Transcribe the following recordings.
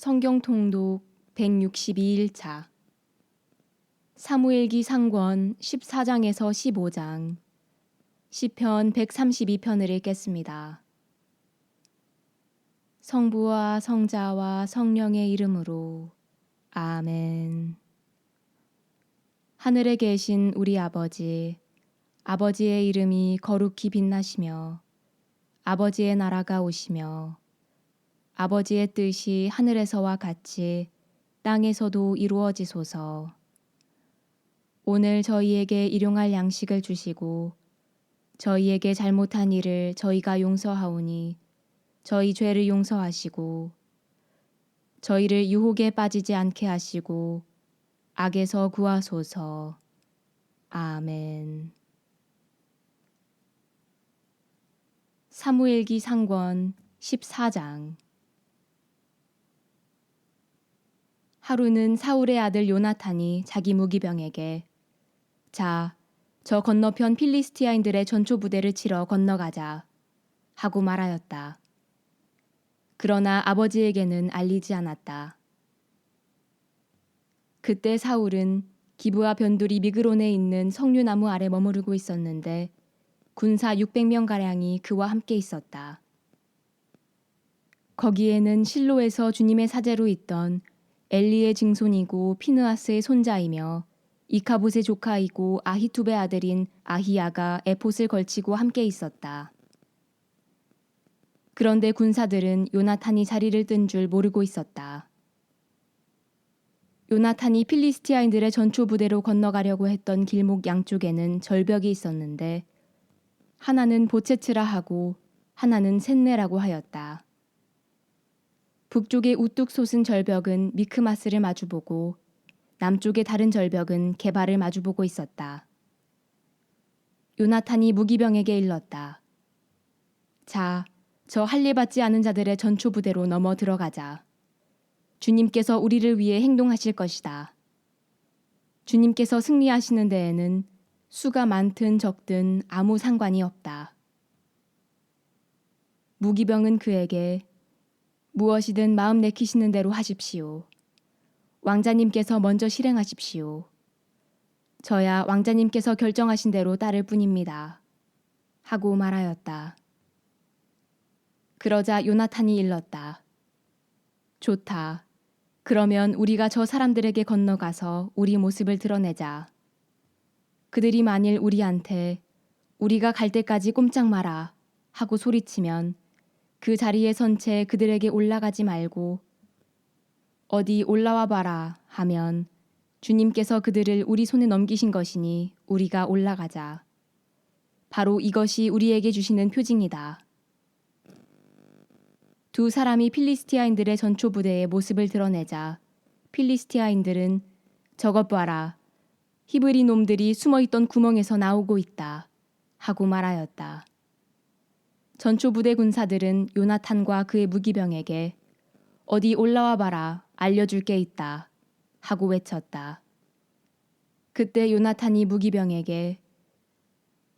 성경 통독 162일차 사무엘기 상권 14장에서 15장 시편 132편을 읽겠습니다. 성부와 성자와 성령의 이름으로 아멘. 하늘에 계신 우리 아버지, 아버지의 이름이 거룩히 빛나시며 아버지의 나라가 오시며 아버지의 뜻이 하늘에서와 같이 땅에서도 이루어지소서. 오늘 저희에게 일용할 양식을 주시고 저희에게 잘못한 일을 저희가 용서하오니 저희 죄를 용서하시고 저희를 유혹에 빠지지 않게 하시고 악에서 구하소서. 아멘. 사무엘기 상권 14장 하루는 사울의 아들 요나탄이 자기 무기병에게 자, 저 건너편 필리스티아인들의 전초부대를 치러 건너가자 하고 말하였다. 그러나 아버지에게는 알리지 않았다. 그때 사울은 기브아 변두리 미그론에 있는 석류나무 아래 머무르고 있었는데 군사 600명가량이 그와 함께 있었다. 거기에는 실로에서 주님의 사제로 있던 엘리의 증손이고 피느하스의 손자이며 이카봇의 조카이고 아히투베 아들인 아히야가 에봇을 걸치고 함께 있었다. 그런데 군사들은 요나탄이 자리를 뜬 줄 모르고 있었다. 요나탄이 필리스티아인들의 전초부대로 건너가려고 했던 길목 양쪽에는 절벽이 있었는데 하나는 보체츠라 하고 하나는 셋네라고 하였다. 북쪽의 우뚝 솟은 절벽은 미크마스를 마주보고 남쪽의 다른 절벽은 게바를 마주보고 있었다. 요나탄이 무기병에게 일렀다. 자, 저 할례 받지 않은 자들의 전초부대로 넘어 들어가자. 주님께서 우리를 위해 행동하실 것이다. 주님께서 승리하시는 데에는 수가 많든 적든 아무 상관이 없다. 무기병은 그에게 무엇이든 마음 내키시는 대로 하십시오. 왕자님께서 먼저 실행하십시오. 저야 왕자님께서 결정하신 대로 따를 뿐입니다. 하고 말하였다. 그러자 요나탄이 일렀다. 좋다. 그러면 우리가 저 사람들에게 건너가서 우리 모습을 드러내자. 그들이 만일 우리한테 우리가 갈 때까지 꼼짝 마라 하고 소리치면 그 자리에 선 채 그들에게 올라가지 말고 어디 올라와 봐라 하면 주님께서 그들을 우리 손에 넘기신 것이니 우리가 올라가자. 바로 이것이 우리에게 주시는 표징이다. 두 사람이 필리스티아인들의 전초부대의 모습을 드러내자 필리스티아인들은 저것 봐라. 히브리 놈들이 숨어있던 구멍에서 나오고 있다. 하고 말하였다. 전초부대 군사들은 요나탄과 그의 무기병에게 어디 올라와 봐라. 알려줄 게 있다. 하고 외쳤다. 그때 요나탄이 무기병에게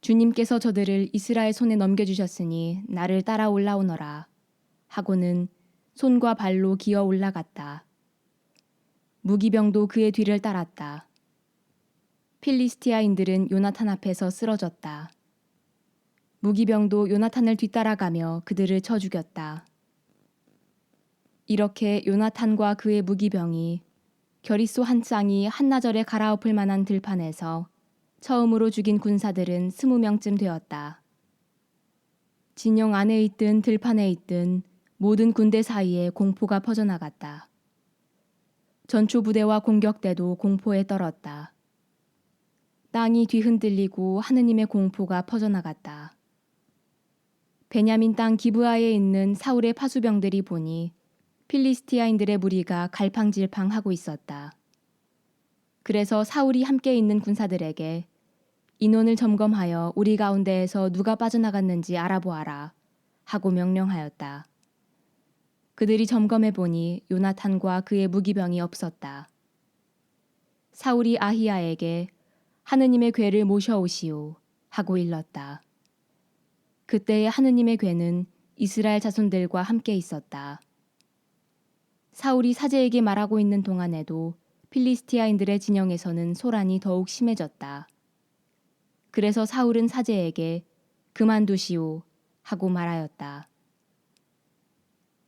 주님께서 저들을 이스라엘 손에 넘겨주셨으니 나를 따라 올라오너라. 하고는 손과 발로 기어 올라갔다. 무기병도 그의 뒤를 따랐다. 필리스티아인들은 요나탄 앞에서 쓰러졌다. 무기병도 요나탄을 뒤따라가며 그들을 쳐 죽였다. 이렇게 요나탄과 그의 무기병이 겨릿소 한 쌍이 한나절에 갈아엎을 만한 들판에서 처음으로 죽인 군사들은 20명쯤 되었다. 진영 안에 있든 들판에 있든 모든 군대 사이에 공포가 퍼져나갔다. 전초부대와 공격대도 공포에 떨었다. 땅이 뒤흔들리고 하느님의 공포가 퍼져나갔다. 베냐민 땅 기브아에 있는 사울의 파수병들이 보니 필리스티아인들의 무리가 갈팡질팡하고 있었다. 그래서 사울이 함께 있는 군사들에게 인원을 점검하여 우리 가운데에서 누가 빠져나갔는지 알아보아라 하고 명령하였다. 그들이 점검해 보니 요나탄과 그의 무기병이 없었다. 사울이 아히야에게 하느님의 궤를 모셔오시오 하고 일렀다. 그때의 하느님의 궤는 이스라엘 자손들과 함께 있었다. 사울이 사제에게 말하고 있는 동안에도 필리스티아인들의 진영에서는 소란이 더욱 심해졌다. 그래서 사울은 사제에게 그만두시오 하고 말하였다.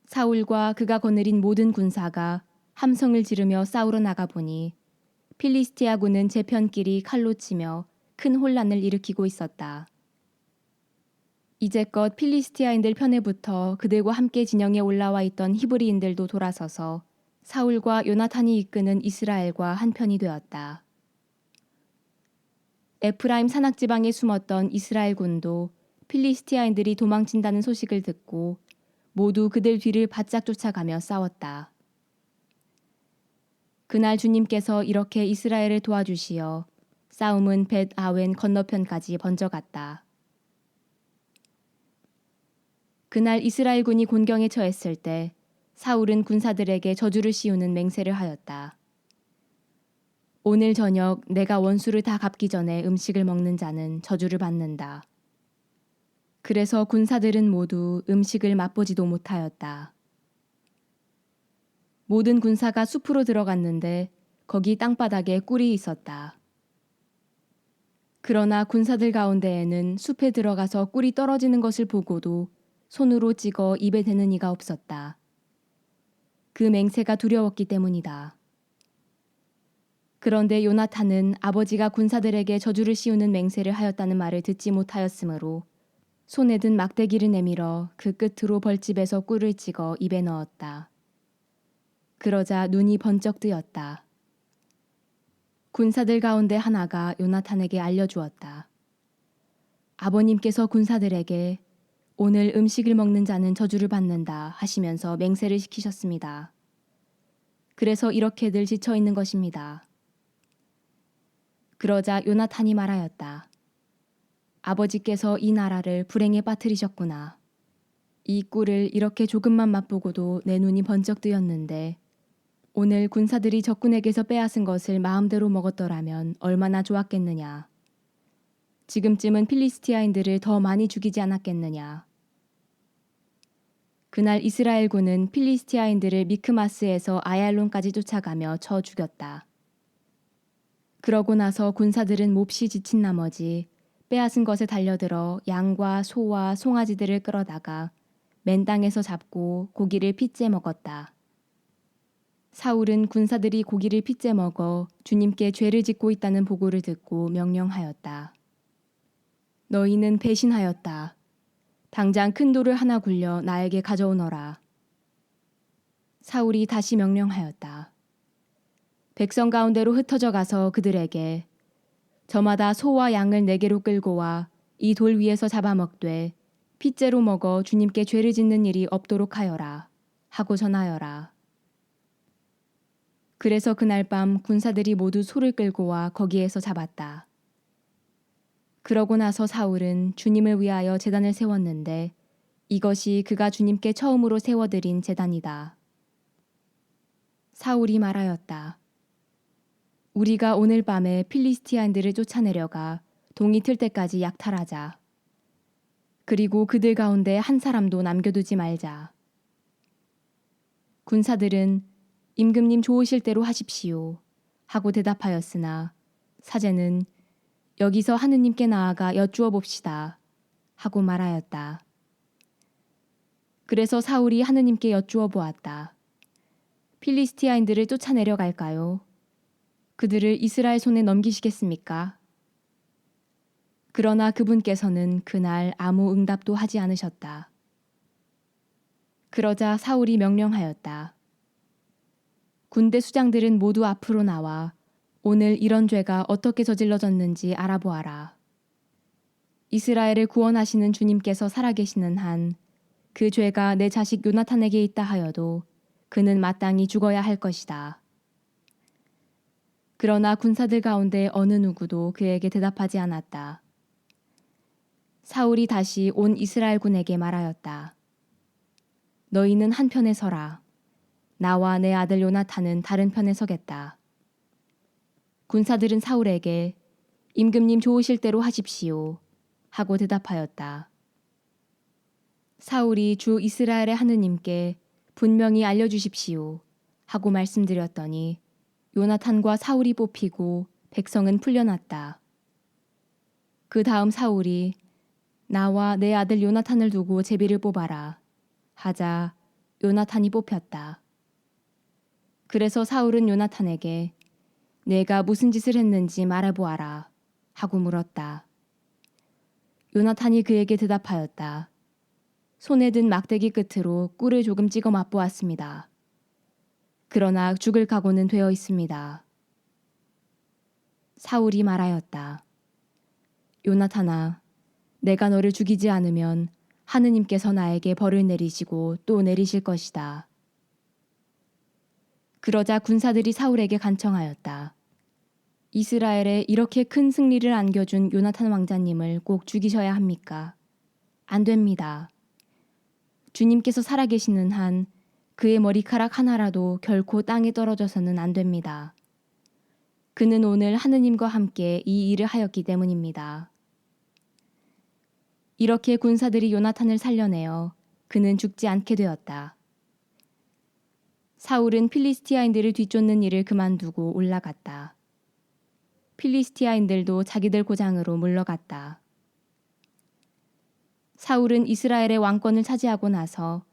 사울과 그가 거느린 모든 군사가 함성을 지르며 싸우러 나가보니 필리스티아군은 제 편끼리 칼로 치며 큰 혼란을 일으키고 있었다. 이제껏 필리스티아인들 편에 붙어 그들과 함께 진영에 올라와 있던 히브리인들도 돌아서서 사울과 요나탄이 이끄는 이스라엘과 한편이 되었다. 에프라임 산악지방에 숨었던 이스라엘 군도 필리스티아인들이 도망친다는 소식을 듣고 모두 그들 뒤를 바짝 쫓아가며 싸웠다. 그날 주님께서 이렇게 이스라엘을 도와주시어 싸움은 벳 아웬 건너편까지 번져갔다. 그날 이스라엘군이 곤경에 처했을 때 사울은 군사들에게 저주를 씌우는 맹세를 하였다. 오늘 저녁 내가 원수를 다 갚기 전에 음식을 먹는 자는 저주를 받는다. 그래서 군사들은 모두 음식을 맛보지도 못하였다. 모든 군사가 숲으로 들어갔는데 거기 땅바닥에 꿀이 있었다. 그러나 군사들 가운데에는 숲에 들어가서 꿀이 떨어지는 것을 보고도 손으로 찍어 입에 대는 이가 없었다. 그 맹세가 두려웠기 때문이다. 그런데 요나탄은 아버지가 군사들에게 저주를 씌우는 맹세를 하였다는 말을 듣지 못하였으므로 손에 든 막대기를 내밀어 그 끝으로 벌집에서 꿀을 찍어 입에 넣었다. 그러자 눈이 번쩍 뜨였다. 군사들 가운데 하나가 요나탄에게 알려주었다. 아버님께서 군사들에게 오늘 음식을 먹는 자는 저주를 받는다 하시면서 맹세를 시키셨습니다. 그래서 이렇게들 지쳐 있는 것입니다. 그러자 요나탄이 말하였다. 아버지께서 이 나라를 불행에 빠뜨리셨구나. 이 꿀을 이렇게 조금만 맛보고도 내 눈이 번쩍 뜨였는데 오늘 군사들이 적군에게서 빼앗은 것을 마음대로 먹었더라면 얼마나 좋았겠느냐. 지금쯤은 필리스티아인들을 더 많이 죽이지 않았겠느냐. 그날 이스라엘군은 필리스티아인들을 미크마스에서 아얄론까지 쫓아가며 쳐 죽였다. 그러고 나서 군사들은 몹시 지친 나머지 빼앗은 것에 달려들어 양과 소와 송아지들을 끌어다가 맨 땅에서 잡고 고기를 핏째 먹었다. 사울은 군사들이 고기를 핏째 먹어 주님께 죄를 짓고 있다는 보고를 듣고 명령하였다. 너희는 배신하였다. 당장 큰 돌을 하나 굴려 나에게 가져오너라. 사울이 다시 명령하였다. 백성 가운데로 흩어져 가서 그들에게 저마다 소와 양을 내게로 끌고 와 이 돌 위에서 잡아먹되 핏째로 먹어 주님께 죄를 짓는 일이 없도록 하여라 하고 전하여라. 그래서 그날 밤 군사들이 모두 소를 끌고 와 거기에서 잡았다. 그러고 나서 사울은 주님을 위하여 제단을 세웠는데 이것이 그가 주님께 처음으로 세워드린 제단이다. 사울이 말하였다. 우리가 오늘 밤에 필리스티아인들을 쫓아내려가 동이 틀 때까지 약탈하자. 그리고 그들 가운데 한 사람도 남겨두지 말자. 군사들은 임금님 좋으실 대로 하십시오 하고 대답하였으나 사제는 여기서 하느님께 나아가 여쭈어 봅시다 하고 말하였다. 그래서 사울이 하느님께 여쭈어 보았다. 필리스티아인들을 쫓아내려 갈까요? 그들을 이스라엘 손에 넘기시겠습니까? 그러나 그분께서는 그날 아무 응답도 하지 않으셨다. 그러자 사울이 명령하였다. 군대 수장들은 모두 앞으로 나와 오늘 이런 죄가 어떻게 저질러졌는지 알아보아라. 이스라엘을 구원하시는 주님께서 살아계시는 한 그 죄가 내 자식 요나탄에게 있다 하여도 그는 마땅히 죽어야 할 것이다. 그러나 군사들 가운데 어느 누구도 그에게 대답하지 않았다. 사울이 다시 온 이스라엘 군에게 말하였다. 너희는 한편에 서라. 나와 내 아들 요나탄은 다른 편에 서겠다. 군사들은 사울에게 임금님 좋으실 대로 하십시오 하고 대답하였다. 사울이 주 이스라엘의 하느님께 분명히 알려주십시오 하고 말씀드렸더니 요나탄과 사울이 뽑히고 백성은 풀려났다. 그 다음 사울이 나와 내 아들 요나탄을 두고 제비를 뽑아라 하자 요나탄이 뽑혔다. 그래서 사울은 요나탄에게 내가 무슨 짓을 했는지 말해보아라 하고 물었다. 요나탄이 그에게 대답하였다. 손에 든 막대기 끝으로 꿀을 조금 찍어 맛보았습니다. 그러나 죽을 각오는 되어 있습니다. 사울이 말하였다. 요나탄아, 내가 너를 죽이지 않으면 하느님께서 나에게 벌을 내리시고 또 내리실 것이다. 그러자 군사들이 사울에게 간청하였다. 이스라엘에 이렇게 큰 승리를 안겨준 요나탄 왕자님을 꼭 죽이셔야 합니까? 안 됩니다. 주님께서 살아계시는 한 그의 머리카락 하나라도 결코 땅에 떨어져서는 안 됩니다. 그는 오늘 하느님과 함께 이 일을 하였기 때문입니다. 이렇게 군사들이 요나탄을 살려내어 그는 죽지 않게 되었다. 사울은 필리스티아인들을 뒤쫓는 일을 그만두고 올라갔다. 필리스티아인들도 자기들 고장으로 물러갔다. 사울은 이스라엘의 왕권을 차지하고 나서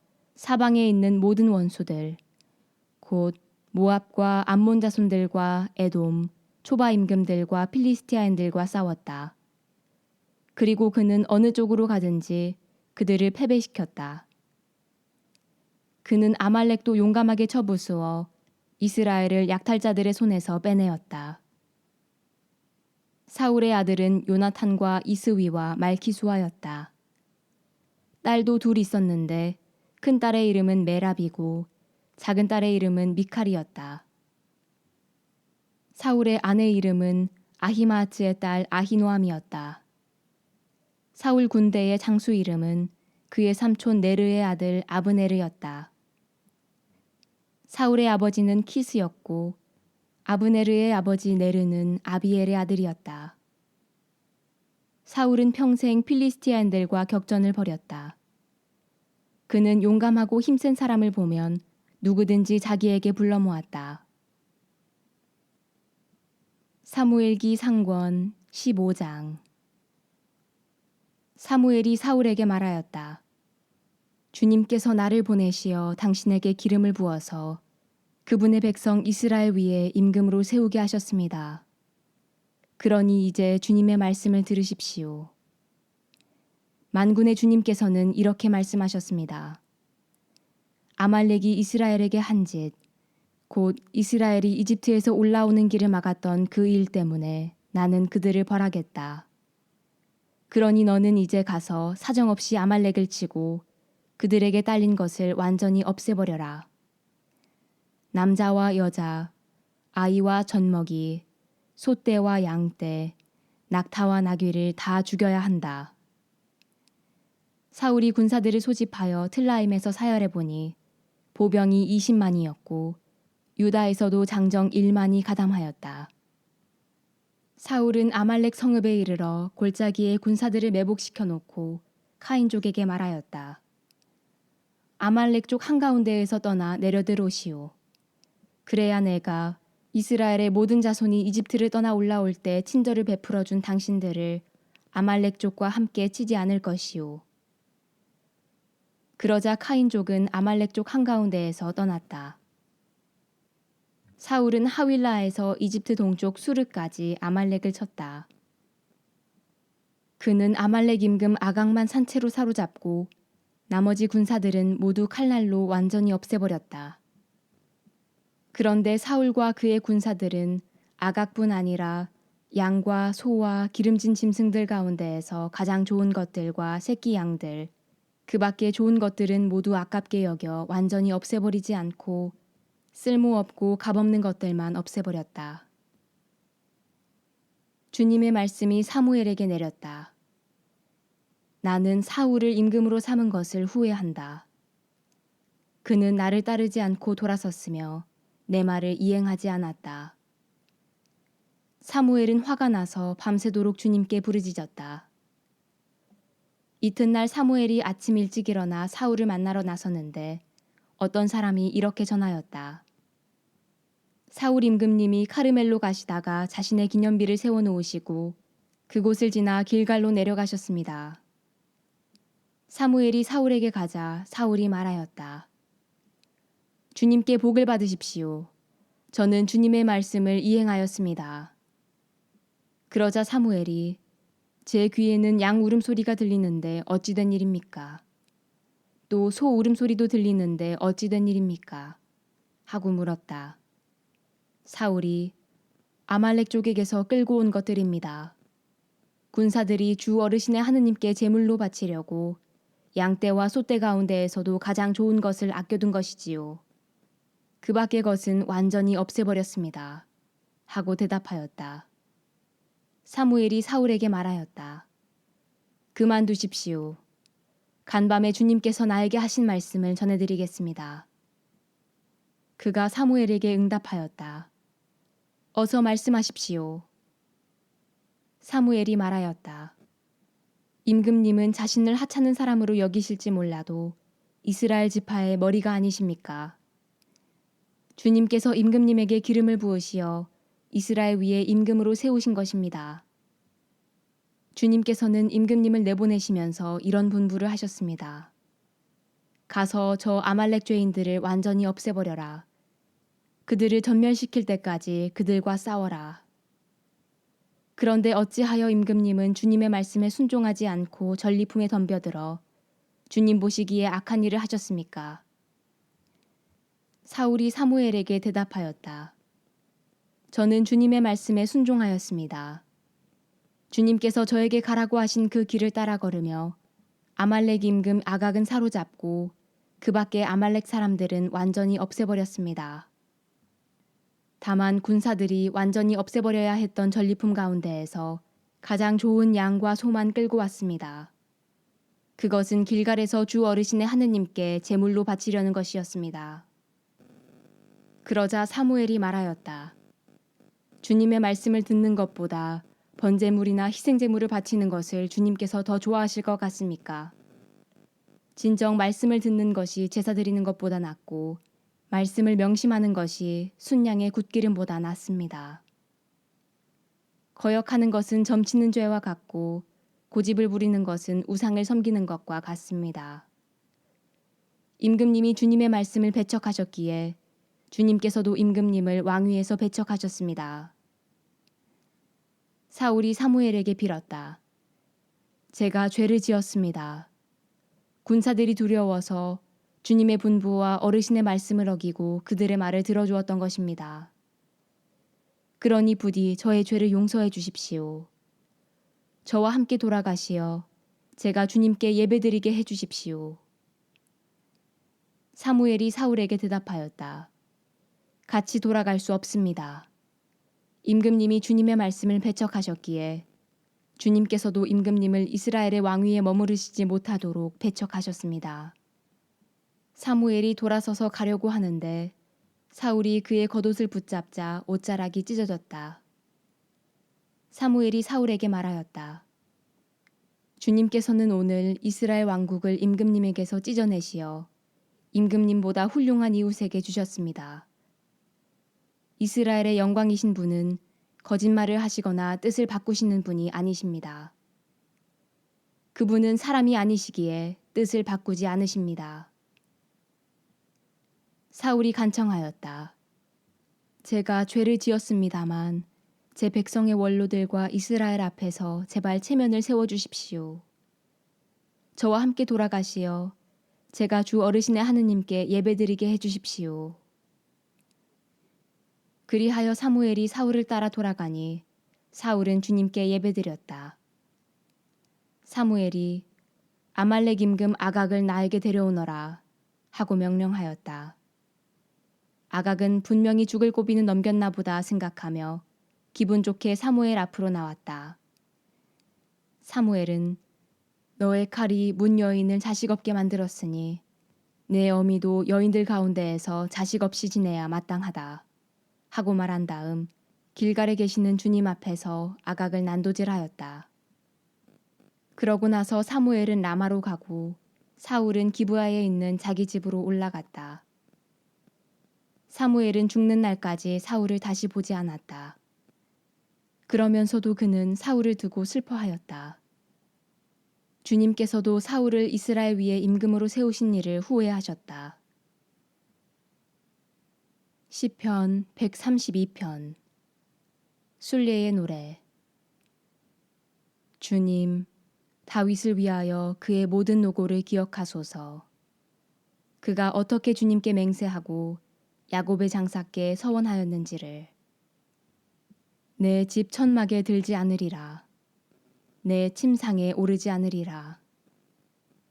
사방에 있는 모든 원수들, 곧 모압과 암몬 자손들과 에돔, 초바 임금들과 필리스티아인들과 싸웠다. 그리고 그는 어느 쪽으로 가든지 그들을 패배시켰다. 그는 아말렉도 용감하게 쳐부수어 이스라엘을 약탈자들의 손에서 빼내었다. 사울의 아들은 요나탄과 이스위와 말키수아였다. 딸도 둘 있었는데 큰 딸의 이름은 메랍이고 작은 딸의 이름은 미칼이었다. 사울의 아내 이름은 아히마아츠의 딸 아히노암이었다. 사울 군대의 장수 이름은 그의 삼촌 네르의 아들 아브네르였다. 사울의 아버지는 키스였고 아브네르의 아버지 네르는 아비엘의 아들이었다. 사울은 평생 필리스티아인들과 격전을 벌였다. 그는 용감하고 힘센 사람을 보면 누구든지 자기에게 불러 모았다. 사무엘기 상권 15장. 사무엘이 사울에게 말하였다. 주님께서 나를 보내시어 당신에게 기름을 부어서 그분의 백성 이스라엘 위에 임금으로 세우게 하셨습니다. 그러니 이제 주님의 말씀을 들으십시오. 만군의 주님께서는 이렇게 말씀하셨습니다. 아말렉이 이스라엘에게 한 짓, 곧 이스라엘이 이집트에서 올라오는 길을 막았던 그 일 때문에 나는 그들을 벌하겠다. 그러니 너는 이제 가서 사정없이 아말렉을 치고 그들에게 딸린 것을 완전히 없애버려라. 남자와 여자, 아이와 젖먹이, 소떼와 양떼, 낙타와 나귀를 다 죽여야 한다. 사울이 군사들을 소집하여 틀라임에서 사열해 보니 보병이 20만이었고 유다에서도 장정 1만이 가담하였다. 사울은 아말렉 성읍에 이르러 골짜기에 군사들을 매복시켜 놓고 카인족에게 말하였다. 아말렉 쪽 한가운데에서 떠나 내려들오시오. 그래야 내가 이스라엘의 모든 자손이 이집트를 떠나 올라올 때 친절을 베풀어 준 당신들을 아말렉 족과 함께 치지 않을 것이오. 그러자 카인족은 아말렉 족 한가운데에서 떠났다. 사울은 하윌라에서 이집트 동쪽 수르까지 아말렉을 쳤다. 그는 아말렉 임금 아각만 산채로 사로잡고 나머지 군사들은 모두 칼날로 완전히 없애버렸다. 그런데 사울과 그의 군사들은 아각뿐 아니라 양과 소와 기름진 짐승들 가운데에서 가장 좋은 것들과 새끼 양들, 그 밖에 좋은 것들은 모두 아깝게 여겨 완전히 없애버리지 않고 쓸모없고 값없는 것들만 없애버렸다. 주님의 말씀이 사무엘에게 내렸다. 나는 사울을 임금으로 삼은 것을 후회한다. 그는 나를 따르지 않고 돌아섰으며 내 말을 이행하지 않았다. 사무엘은 화가 나서 밤새도록 주님께 부르짖었다. 이튿날 사무엘이 아침 일찍 일어나 사울을 만나러 나섰는데 어떤 사람이 이렇게 전하였다. 사울 임금님이 카르멜로 가시다가 자신의 기념비를 세워놓으시고 그곳을 지나 길갈로 내려가셨습니다. 사무엘이 사울에게 가자 사울이 말하였다. 주님께 복을 받으십시오. 저는 주님의 말씀을 이행하였습니다. 그러자 사무엘이 제 귀에는 양 울음소리가 들리는데 어찌 된 일입니까? 또 소 울음소리도 들리는데 어찌 된 일입니까? 하고 물었다. 사울이 아말렉 족에게서 끌고 온 것들입니다. 군사들이 주 어르신의 하느님께 제물로 바치려고 양떼와 소떼 가운데에서도 가장 좋은 것을 아껴둔 것이지요. 그 밖의 것은 완전히 없애버렸습니다. 하고 대답하였다. 사무엘이 사울에게 말하였다. 그만두십시오. 간밤에 주님께서 나에게 하신 말씀을 전해드리겠습니다. 그가 사무엘에게 응답하였다. 어서 말씀하십시오. 사무엘이 말하였다. 임금님은 자신을 하찮은 사람으로 여기실지 몰라도 이스라엘 지파의 머리가 아니십니까? 주님께서 임금님에게 기름을 부으시어 이스라엘 위에 임금으로 세우신 것입니다. 주님께서는 임금님을 내보내시면서 이런 분부를 하셨습니다. 가서 저 아말렉 죄인들을 완전히 없애버려라. 그들을 전멸시킬 때까지 그들과 싸워라. 그런데 어찌하여 임금님은 주님의 말씀에 순종하지 않고 전리품에 덤벼들어 주님 보시기에 악한 일을 하셨습니까? 사울이 사무엘에게 대답하였다. 저는 주님의 말씀에 순종하였습니다. 주님께서 저에게 가라고 하신 그 길을 따라 걸으며 아말렉 임금 아각은 사로잡고 그 밖의 아말렉 사람들은 완전히 없애버렸습니다. 다만 군사들이 완전히 없애버려야 했던 전리품 가운데에서 가장 좋은 양과 소만 끌고 왔습니다. 그것은 길갈에서 주 어르신의 하느님께 제물로 바치려는 것이었습니다. 그러자 사무엘이 말하였다. 주님의 말씀을 듣는 것보다 번제물이나 희생제물을 바치는 것을 주님께서 더 좋아하실 것 같습니까? 진정 말씀을 듣는 것이 제사 드리는 것보다 낫고 말씀을 명심하는 것이 순양의 굿기름보다 낫습니다. 거역하는 것은 점치는 죄와 같고 고집을 부리는 것은 우상을 섬기는 것과 같습니다. 임금님이 주님의 말씀을 배척하셨기에 주님께서도 임금님을 왕위에서 배척하셨습니다. 사울이 사무엘에게 빌었다. 제가 죄를 지었습니다. 군사들이 두려워서 주님의 분부와 어르신의 말씀을 어기고 그들의 말을 들어주었던 것입니다. 그러니 부디 저의 죄를 용서해 주십시오. 저와 함께 돌아가시어 제가 주님께 예배드리게 해 주십시오. 사무엘이 사울에게 대답하였다. 같이 돌아갈 수 없습니다. 임금님이 주님의 말씀을 배척하셨기에 주님께서도 임금님을 이스라엘의 왕위에 머무르시지 못하도록 배척하셨습니다. 사무엘이 돌아서서 가려고 하는데 사울이 그의 겉옷을 붙잡자 옷자락이 찢어졌다. 사무엘이 사울에게 말하였다. 주님께서는 오늘 이스라엘 왕국을 임금님에게서 찢어내시어 임금님보다 훌륭한 이웃에게 주셨습니다. 이스라엘의 영광이신 분은 거짓말을 하시거나 뜻을 바꾸시는 분이 아니십니다. 그분은 사람이 아니시기에 뜻을 바꾸지 않으십니다. 사울이 간청하였다. 제가 죄를 지었습니다만 제 백성의 원로들과 이스라엘 앞에서 제발 체면을 세워주십시오. 저와 함께 돌아가시어 제가 주 어르신의 하느님께 예배드리게 해주십시오. 그리하여 사무엘이 사울을 따라 돌아가니 사울은 주님께 예배드렸다. 사무엘이 아말렉 임금 아각을 나에게 데려오너라 하고 명령하였다. 아각은 분명히 죽을 고비는 넘겼나 보다 생각하며 기분 좋게 사무엘 앞으로 나왔다. 사무엘은 너의 칼이 문 여인을 자식 없게 만들었으니 내 어미도 여인들 가운데에서 자식 없이 지내야 마땅하다 하고 말한 다음 길갈에 계시는 주님 앞에서 아각을 난도질하였다. 그러고 나서 사무엘은 라마로 가고 사울은 기브아에 있는 자기 집으로 올라갔다. 사무엘은 죽는 날까지 사울을 다시 보지 않았다. 그러면서도 그는 사울을 두고 슬퍼하였다. 주님께서도 사울을 이스라엘 위에 임금으로 세우신 일을 후회하셨다. 시편 132편. 순례의 노래. 주님, 다윗을 위하여 그의 모든 노고를 기억하소서. 그가 어떻게 주님께 맹세하고 야곱의 장사께 서원하였는지를. 내 집 천막에 들지 않으리라. 내 침상에 오르지 않으리라.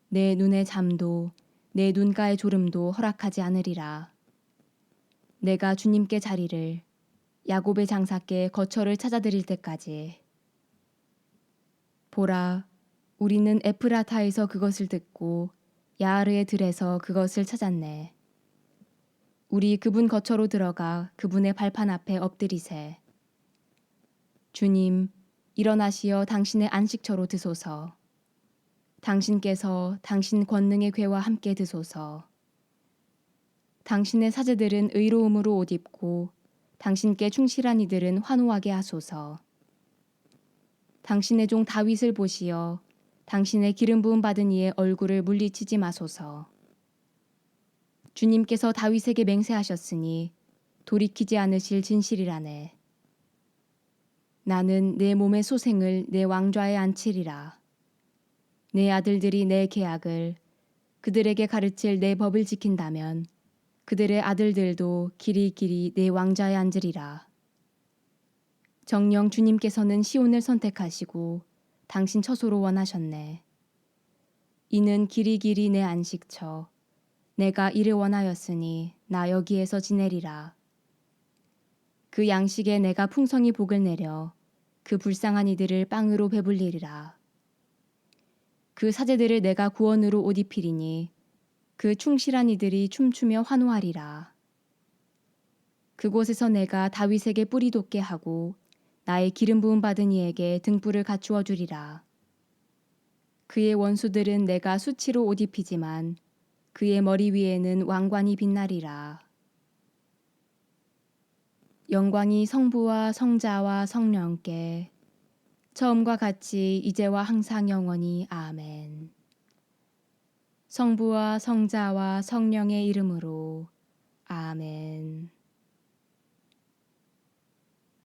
내 눈의 잠도 내 눈가의 졸음도 허락하지 않으리라. 내가 주님께 자리를 야곱의 장사께 거처를 찾아드릴 때까지. 보라, 우리는 에프라타에서 그것을 듣고 야하르의 들에서 그것을 찾았네. 우리 그분 거처로 들어가 그분의 발판 앞에 엎드리세. 주님, 일어나시어 당신의 안식처로 드소서. 당신께서 당신 권능의 궤와 함께 드소서. 당신의 사제들은 의로움으로 옷 입고 당신께 충실한 이들은 환호하게 하소서. 당신의 종 다윗을 보시어 당신의 기름 부음 받은 이의 얼굴을 물리치지 마소서. 주님께서 다윗에게 맹세하셨으니 돌이키지 않으실 진실이라네. 나는 내 몸의 소생을 내 왕좌에 앉히리라. 내 아들들이 내 계약을 그들에게 가르칠 내 법을 지킨다면 그들의 아들들도 길이길이 내 왕좌에 앉으리라. 정녕 주님께서는 시온을 선택하시고 당신 처소로 원하셨네. 이는 길이길이 내 안식처. 내가 이를 원하였으니 나 여기에서 지내리라. 그 양식에 내가 풍성히 복을 내려 그 불쌍한 이들을 빵으로 배불리리라. 그 사제들을 내가 구원으로 옷 입히리니 그 충실한 이들이 춤추며 환호하리라. 그곳에서 내가 다윗에게 뿌리 돋게 하고 나의 기름 부음 받은 이에게 등불을 갖추어 주리라. 그의 원수들은 내가 수치로 옷 입히지만 그의 머리 위에는 왕관이 빛나리라. 영광이 성부와 성자와 성령께 처음과 같이 이제와 항상 영원히 아멘. 성부와 성자와 성령의 이름으로 아멘.